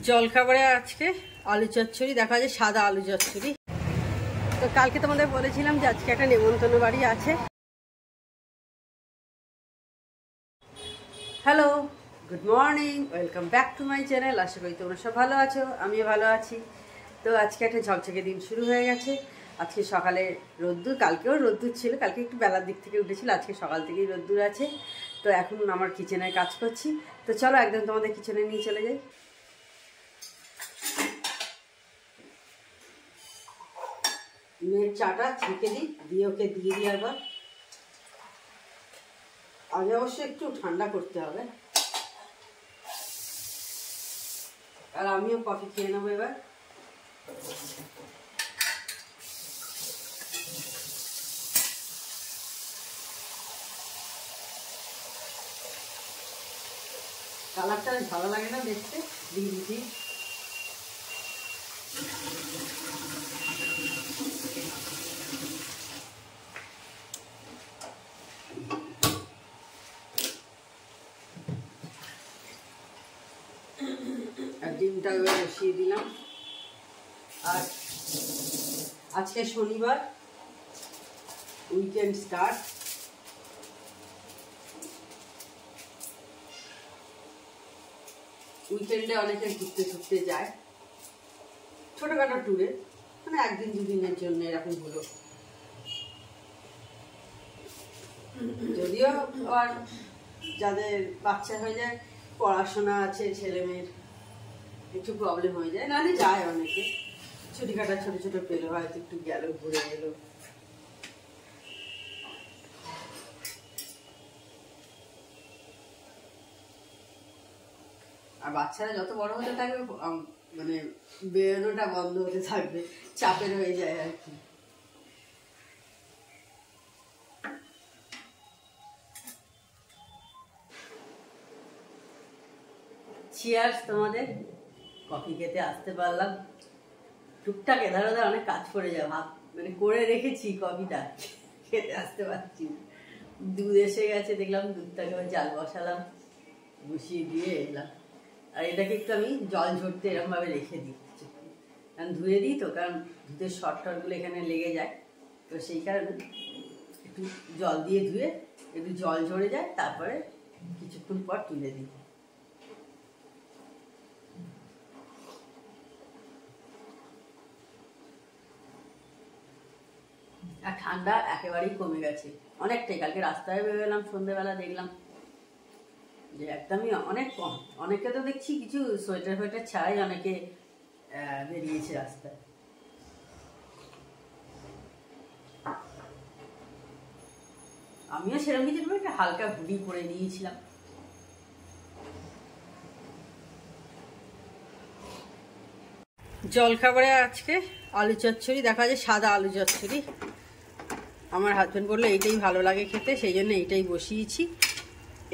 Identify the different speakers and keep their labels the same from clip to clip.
Speaker 1: জলখাবারে আজকে আলু চচ্চড়ি, দেখা যায় সাদা আলু চচ্চড়ি। তো কালকে তোমাদের বলেছিলাম যে আজকে একটা নেমন্তন্ন বাড়ি আছে। Hello, good morning, welcome back to my channel. আশা করি তোমরা সব ভালো আছো, আমিও ভালো আছি। তো আজকে একটা ঝকঝকে দিন শুরু হয়ে গেছে। আজকে সকালে রোদ্দুর, কালকেও রোদ্দুর ছিল, কালকে একটু বেলার দিক থেকে উঠেছিল, আজকে সকাল থেকেই রোদ্দুর আছে। তো এখন আমার কিচেনের কাজ করছি। তো চলো একদম তোমাদের কিচেনে নিয়ে চলে যাই। মেয়ের চাটা ছেঁকে দিয়ে ওকে দিয়ে দিই। আবার আগে অবশ্য একটু ঠান্ডা করতে হবে, আর আমিও কফি খেয়ে নেবো এবার। কালারটা ভালো লাগে না দেখতে, দিয়ে দিচ্ছি। আর ডিমটা এবার বসিয়ে দিলাম। আর আজকে শনিবার, উইকেন্ড স্টার্ট। উইকেন্ডে অনেকে ঘুরতে যায়, ছোটখাটো ট্যুরে, মানে একদিন দুদিনের জন্য এরকম হলো। যদিও আর যাদের বাচ্চা হয়ে যায়, পড়াশোনা আছে, ছেলে মেয়ের একটু প্রবলেম হয়ে যায়, নাহলে যায় অনেকে। ছুটি কাটা ছোট ছোট পেলো, হয়তো একটু গেল, ঘুরে এলো। আর বাচ্চারা যত বড় হতে থাকবে, মানে বেরোনোটা বন্ধ হতে থাকবে, চাপের হয়ে যায় আর কি। চিয়ার্স তোমাদের। কফি খেতে আসতে পারলাম। টুকটাক এধার ওধার অনেক কাজ করে যায়, মানে করে রেখেছি, কফিটা খেতে আসতে পারছি। দুধ এসে গেছে, দেখলাম দুধটাকে জাল বসালাম, বসিয়ে দিয়ে এলাম। আর এটাকে একটু আমি জল ঝরতে এরকম ভাবে রেখে দিই, কারণ ধুয়ে দিই তো, কারণ দুধের শর্টগুলো এখানে লেগে যায়। তো সেই কারণে একটু জল দিয়ে ধুয়ে একটু জল ঝরে যায়, তারপরে কিছুক্ষণ পর তুলে দিই। আর ঠান্ডা একেবারেই কমে গেছে অনেকটাই। কালকে রাস্তায় বেরোলাম সন্ধ্যেবেলা, দেখলাম যে একদমই অনেক কম। অনেকে তো দেখছি কিছু সোয়েটার ফোয়েটার ছাড়াই অনেকে বেরিয়েছে রাস্তায়। আমিও সেরকম কিছু একটা হালকা হুডি পরে নিয়েছিলাম। জলখাবারে আজকে আলু চচ্চড়ি, দেখা যায় সাদা আলু চচ্চড়ি। আমার হাজবেন্ড বললো এইটাই ভালো লাগে খেতে, সেই জন্য এইটাই বসিয়েছি।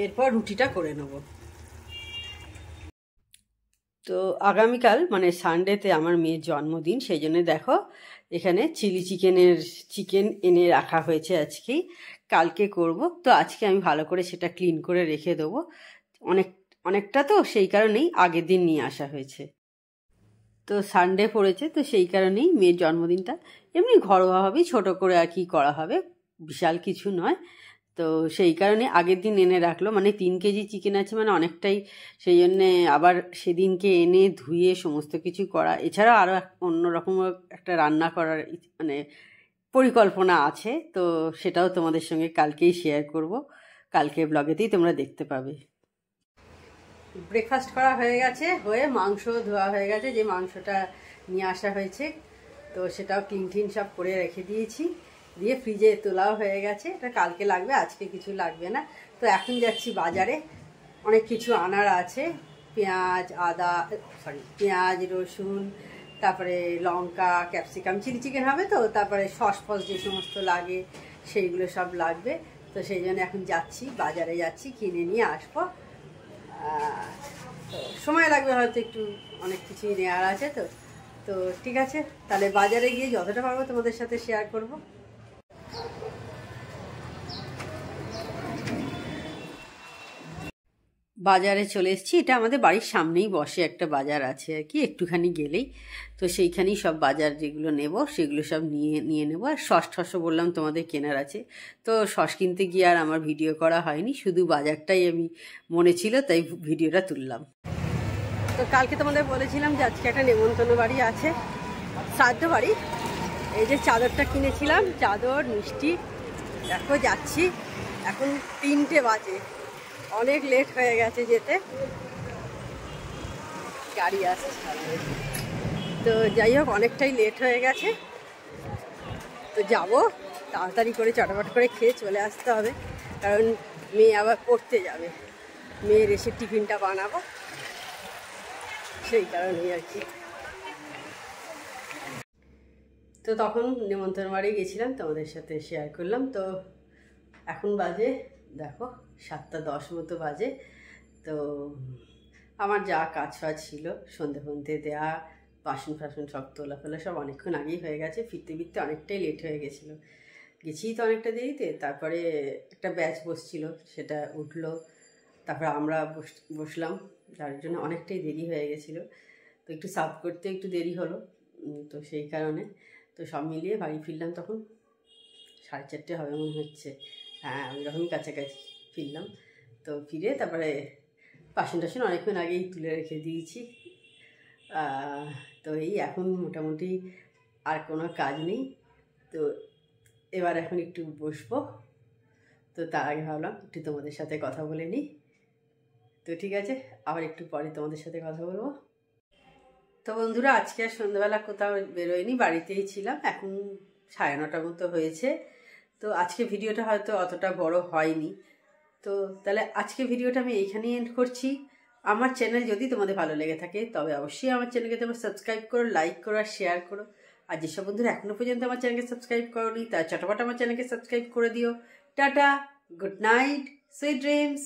Speaker 1: এরপর রুটিটা করে নেব। তো আগামীকাল মানে সানডেতে আমার মেয়ের জন্মদিন, সেই জন্য দেখো এখানে চিকেন এনে রাখা হয়েছে আজকেই, কালকে করব। তো আজকে আমি ভালো করে সেটা ক্লিন করে রেখে দেবো। অনেকটা তো, সেই কারণেই আগের দিন নিয়ে আসা হয়েছে। তো সানডে পড়েছে, তো সেই কারণেই মেয়ের জন্মদিনটা এমনি ঘরোয়াভাবেই ছোট করে আর কি করা হবে, বিশাল কিছু নয়। তো সেই কারণে আগের দিন এনে রাখলো, মানে 3 কেজি চিকেন আছে, মানে অনেকটাই। সেই জন্যে আবার সেদিনকে এনে ধুয়ে সমস্ত কিছু করা, এছাড়াও আরও অন্যরকম একটা রান্না করার মানে পরিকল্পনা আছে। তো সেটাও তোমাদের সঙ্গে কালকেই শেয়ার করব, কালকে ব্লগেতেই তোমরা দেখতে পাবে। ব্রেকফাস্ট করা হয়ে গেছে, হয়ে মাংস ধোয়া হয়ে গেছে, যে মাংসটা নিয়ে আসা হয়েছে, তো সেটাও ক্লিন সব করে রেখে দিয়েছি, দিয়ে ফ্রিজে তোলাও হয়ে গেছে। এটা কালকে লাগবে, আজকে কিছু লাগবে না। তো এখন যাচ্ছি বাজারে, অনেক কিছু আনার আছে। পেঁয়াজ, রসুন, তারপরে লঙ্কা, ক্যাপসিকাম, চিলি চিকেন হবে তো, তারপরে সস যে সমস্ত লাগে সেইগুলো সব লাগবে। তো সেই জন্য এখন যাচ্ছি, বাজারে যাচ্ছি, কিনে নিয়ে আসবো। তো সময় লাগবে হয়তো একটু, অনেক কিছুই নেওয়ার আছে। তো তো ঠিক আছে, তাহলে বাজারে গিয়ে যতটা পারবো তোমাদের সাথে শেয়ার করব। বাজারে চলে এসেছি। এটা আমাদের বাড়ির সামনেই বসে একটা বাজার আছে আর কি, একটুখানি গেলেই। তো সেইখানেই সব বাজার যেগুলো নেব সেগুলো সব নিয়ে নেবো। আর সস টসও বললাম তোমাদের কেনার আছে। তো সস কিনতে গিয়ে আর আমার ভিডিও করা হয়নি, শুধু বাজারটাই আমি মনে ছিল তাই ভিডিওটা তুললাম। তো কালকে তোমাদের বলেছিলাম যে আজকে একটা নেমন্তন্ন বাড়ি আছে, শ্রাদ্ধ বাড়ি। এই যে চাদরটা কিনেছিলাম, চাদর মিষ্টি, দেখো যাচ্ছি। এখন 3টে বাজে, অনেক লেট হয়ে গেছে যেতে, গাড়ি আসছে। তো যাই হোক, অনেকটাই লেট হয়ে গেছে। তো যাব, তাড়াতাড়ি করে চটাপট করে খেয়ে চলে আসতে হবে, কারণ মেয়ে আবার পড়তে যাবে, মেয়ের এসে টিফিনটা বানাবো, সেই কারণেই আর কি। তো তখন নিমন্ত্রণ বাড়ি গেছিলাম, তোমাদের সাথে শেয়ার করলাম। তো এখন বাজে দেখো 7:10 মতো বাজে। তো আমার যা কাজ ফাজ ছিল, সন্ধে ফন্ধে দেয়া, বাসন ফাসন সব তোলা ফেলা সব অনেকক্ষণ আগেই হয়ে গেছে। ফিরতে ফিরতে অনেকটাই লেট হয়ে গেছিলো, গেছি তো অনেকটা দেরিতে। তারপরে একটা ব্যাচ বসছিল, সেটা উঠলো, তারপরে আমরা বসলাম, যার জন্য অনেকটাই দেরি হয়ে গেছিলো। তো একটু সার্ভ করতে একটু দেরি হলো, তো সেই কারণে তো সব মিলিয়ে বাড়ি ফিরলাম তখন 4:30 হবে মনে হচ্ছে। হ্যাঁ, ওই রকমই কাছাকাছি ফিরলাম। তো ফিরে তারপরে বাসন টাসন অনেকক্ষণ আগেই তুলে রেখে দিয়েছি। তো এই এখন মোটামুটি আর কোনো কাজ নেই। তো এবার এখন একটু বসবো। তো তার আগে ভাবলাম একটু তোমাদের সাথে কথা বলে নিই। তো ঠিক আছে, আবার একটু পরে তোমাদের সাথে কথা বলবো। তো বন্ধুরা, আজকে আর সন্ধ্যাবেলা কোথাও বেরোয়নি, বাড়িতেই ছিলাম। এখন 9:30 মতো হয়েছে। তো আজকে ভিডিওটা হয়তো অতটা বড় হয়নি। তো তাহলে আজকে ভিডিওটা আমি এইখানেই এন্ড করছি। আমার চ্যানেল যদি তোমাদের ভালো লেগে থাকে তবে অবশ্যই আমার চ্যানেলকে তোমরা সাবস্ক্রাইব করো, লাইক করো আর শেয়ার করো। আর যেসব বন্ধুরা এখনো পর্যন্ত আমার চ্যানেলকে সাবস্ক্রাইব করোনি, তারা চটপট আমার চ্যানেলকে সাবস্ক্রাইব করে দিও। Tata, good night, sweet dreams.